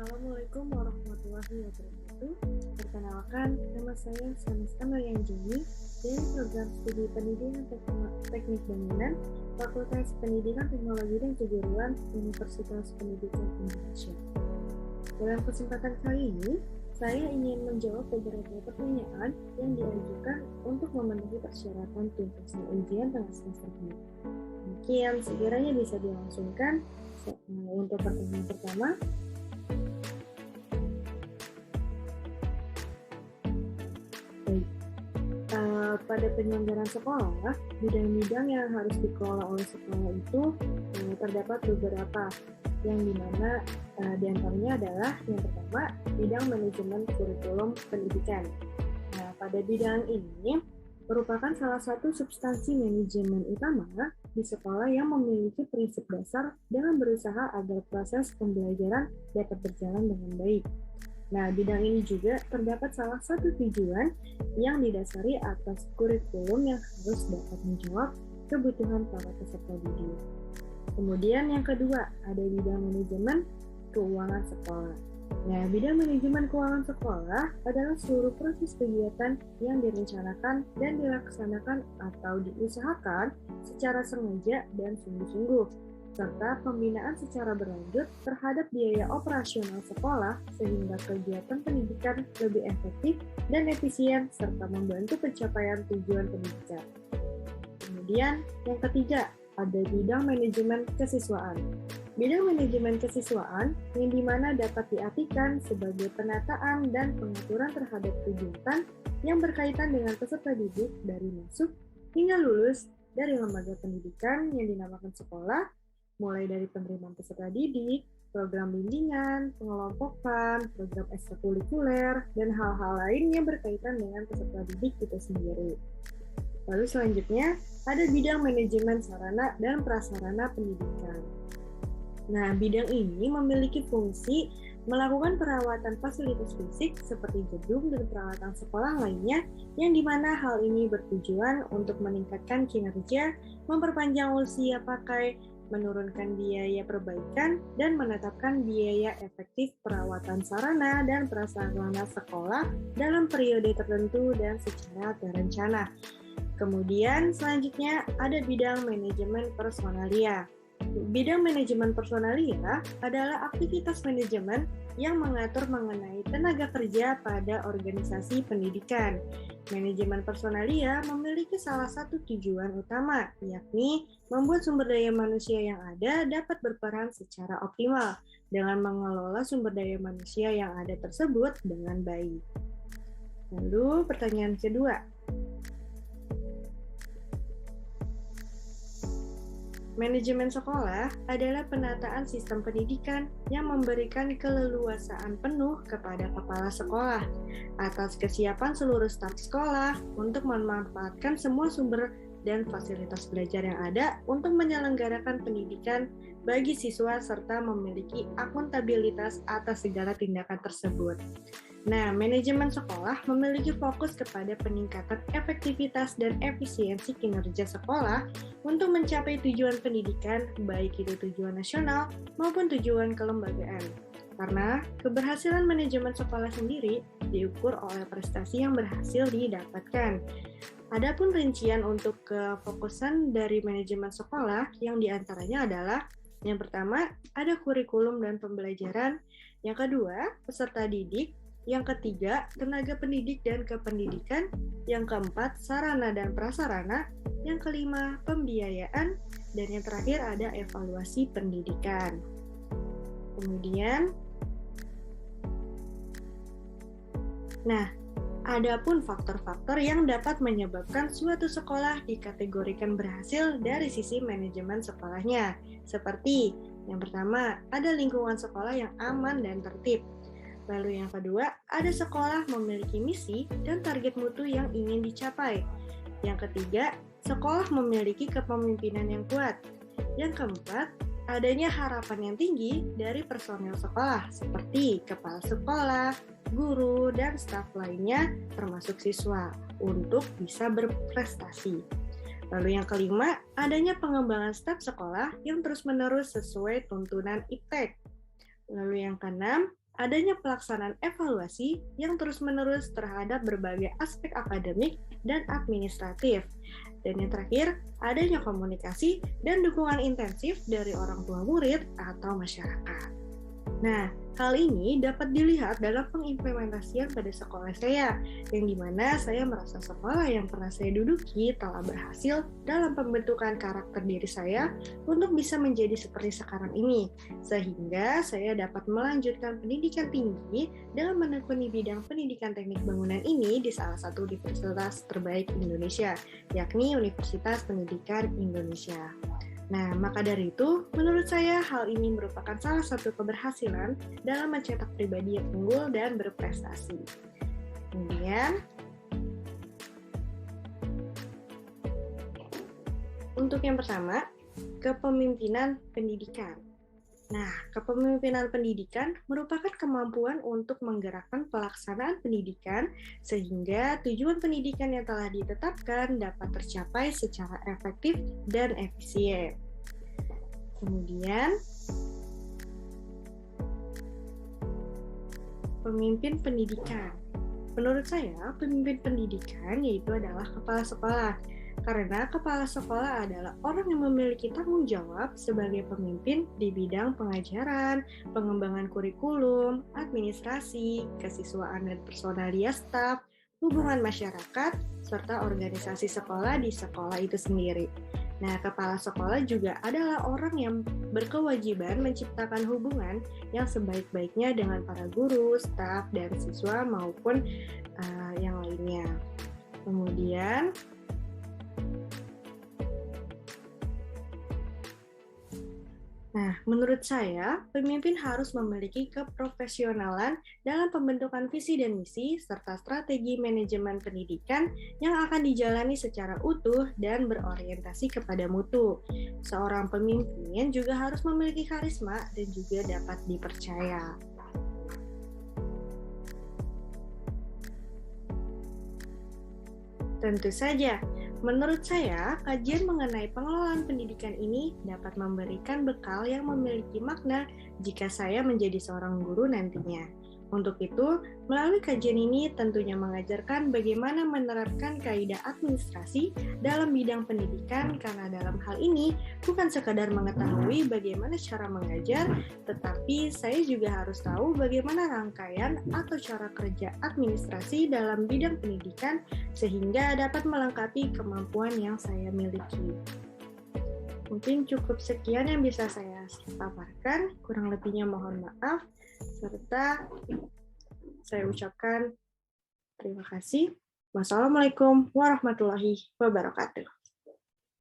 Assalamualaikum warahmatullahi wabarakatuh. Perkenalkan, nama saya Sanista Marianjani dari Program Studi Pendidikan Teknik Bangunan Fakultas Pendidikan Teknologi dan Kejuruan Universitas Pendidikan Indonesia. Dalam kesempatan kali ini, saya ingin menjawab beberapa pertanyaan yang diajukan untuk memenuhi persyaratan tuntutan ujian tengah semester ini. Mungkin sekiranya bisa dilangsungkan. Untuk pertanyaan pertama, pada penyelenggaraan sekolah, bidang-bidang yang harus dikelola oleh sekolah itu terdapat beberapa, yang dimana diantaranya adalah yang pertama, bidang manajemen kurikulum pendidikan. Nah, pada bidang ini merupakan salah satu substansi manajemen utama di sekolah yang memiliki prinsip dasar dalam berusaha agar proses pembelajaran dapat berjalan dengan baik. Nah, bidang ini juga terdapat salah satu tujuan yang didasari atas kurikulum yang harus dapat menjawab kebutuhan para peserta didik. Kemudian yang kedua, ada bidang manajemen keuangan sekolah. Nah, bidang manajemen keuangan sekolah adalah seluruh proses kegiatan yang direncanakan dan dilaksanakan atau diusahakan secara sengaja dan sungguh-sungguh, serta pembinaan secara berlanjut terhadap biaya operasional sekolah sehingga kegiatan pendidikan lebih efektif dan efisien serta membantu pencapaian tujuan pendidikan. Kemudian yang ketiga, ada bidang manajemen kesiswaan. Bidang manajemen kesiswaan yang dimana dapat diartikan sebagai penataan dan pengaturan terhadap kegiatan yang berkaitan dengan peserta didik dari masuk hingga lulus dari lembaga pendidikan yang dinamakan sekolah, mulai dari penerimaan peserta didik, program bimbingan, pengelompokan, program ekstrakurikuler, dan hal-hal lain yang berkaitan dengan peserta didik itu sendiri. Lalu selanjutnya, ada bidang manajemen sarana dan prasarana pendidikan. Nah, bidang ini memiliki fungsi melakukan perawatan fasilitas fisik seperti gedung dan peralatan sekolah lainnya, yang dimana hal ini bertujuan untuk meningkatkan kinerja, memperpanjang usia pakai, menurunkan biaya perbaikan, dan menetapkan biaya efektif perawatan sarana dan prasarana sekolah dalam periode tertentu dan secara terencana. Kemudian selanjutnya ada bidang manajemen personalia. Bidang manajemen personalia adalah aktivitas manajemen yang mengatur mengenai tenaga kerja pada organisasi pendidikan. Manajemen personalia memiliki salah satu tujuan utama, yakni membuat sumber daya manusia yang ada dapat berperan secara optimal dengan mengelola sumber daya manusia yang ada tersebut dengan baik. Lalu pertanyaan kedua, manajemen sekolah adalah penataan sistem pendidikan yang memberikan keleluasaan penuh kepada kepala sekolah atas kesiapan seluruh staf sekolah untuk memanfaatkan semua sumber dan fasilitas belajar yang ada untuk menyelenggarakan pendidikan bagi siswa serta memiliki akuntabilitas atas segala tindakan tersebut. Nah, manajemen sekolah memiliki fokus kepada peningkatan efektivitas dan efisiensi kinerja sekolah untuk mencapai tujuan pendidikan, baik itu tujuan nasional maupun tujuan kelembagaan. Karena keberhasilan manajemen sekolah sendiri diukur oleh prestasi yang berhasil didapatkan. Adapun rincian untuk kefokusan dari manajemen sekolah yang diantaranya adalah yang pertama, ada kurikulum dan pembelajaran. Yang kedua, peserta didik. Yang ketiga, tenaga pendidik dan kependidikan. Yang keempat, sarana dan prasarana. Yang kelima, pembiayaan. Dan yang terakhir ada evaluasi pendidikan. Kemudian, adapun faktor-faktor yang dapat menyebabkan suatu sekolah dikategorikan berhasil dari sisi manajemen sekolahnya. Seperti, yang pertama, ada lingkungan sekolah yang aman dan tertib. Lalu yang kedua, ada sekolah memiliki misi dan target mutu yang ingin dicapai. Yang ketiga, sekolah memiliki kepemimpinan yang kuat. Yang keempat, adanya harapan yang tinggi dari personel sekolah, seperti kepala sekolah, guru, dan staf lainnya, termasuk siswa, untuk bisa berprestasi. Lalu yang kelima, adanya pengembangan staf sekolah yang terus-menerus sesuai tuntunan IPTEK. Lalu yang keenam, adanya pelaksanaan evaluasi yang terus-menerus terhadap berbagai aspek akademik dan administratif. Dan yang terakhir, adanya komunikasi dan dukungan intensif dari orang tua murid atau masyarakat. Nah, hal ini dapat dilihat dalam pengimplementasian pada sekolah saya, yang dimana saya merasa sekolah yang pernah saya duduki telah berhasil dalam pembentukan karakter diri saya untuk bisa menjadi seperti sekarang ini, sehingga saya dapat melanjutkan pendidikan tinggi dengan menekuni bidang pendidikan teknik bangunan ini di salah satu universitas terbaik Indonesia, yakni Universitas Pendidikan Indonesia. Nah, maka dari itu, menurut saya hal ini merupakan salah satu keberhasilan dalam mencetak pribadi yang unggul dan berprestasi. Kemudian, untuk yang pertama, kepemimpinan pendidikan. Nah, kepemimpinan pendidikan merupakan kemampuan untuk menggerakkan pelaksanaan pendidikan sehingga tujuan pendidikan yang telah ditetapkan dapat tercapai secara efektif dan efisien. Kemudian, pemimpin pendidikan. Menurut saya, pemimpin pendidikan yaitu adalah kepala sekolah. Karena kepala sekolah adalah orang yang memiliki tanggung jawab sebagai pemimpin di bidang pengajaran, pengembangan kurikulum, administrasi, kesiswaan dan personalia staf, hubungan masyarakat, serta organisasi sekolah di sekolah itu sendiri. Nah, kepala sekolah juga adalah orang yang berkewajiban menciptakan hubungan yang sebaik-baiknya dengan para guru, staf, dan siswa maupun yang lainnya. Kemudian, menurut saya, pemimpin harus memiliki keprofesionalan dalam pembentukan visi dan misi, serta strategi manajemen pendidikan yang akan dijalani secara utuh dan berorientasi kepada mutu. Seorang pemimpin juga harus memiliki karisma dan juga dapat dipercaya. Tentu saja, menurut saya, kajian mengenai pengelolaan pendidikan ini dapat memberikan bekal yang memiliki makna jika saya menjadi seorang guru nantinya. Untuk itu, melalui kajian ini tentunya mengajarkan bagaimana menerapkan kaidah administrasi dalam bidang pendidikan, karena dalam hal ini bukan sekadar mengetahui bagaimana cara mengajar, tetapi saya juga harus tahu bagaimana rangkaian atau cara kerja administrasi dalam bidang pendidikan sehingga dapat melengkapi kemampuan yang saya miliki. Mungkin cukup sekian yang bisa saya paparkan, kurang lebihnya mohon maaf, serta saya ucapkan terima kasih. Wassalamualaikum warahmatullahi wabarakatuh.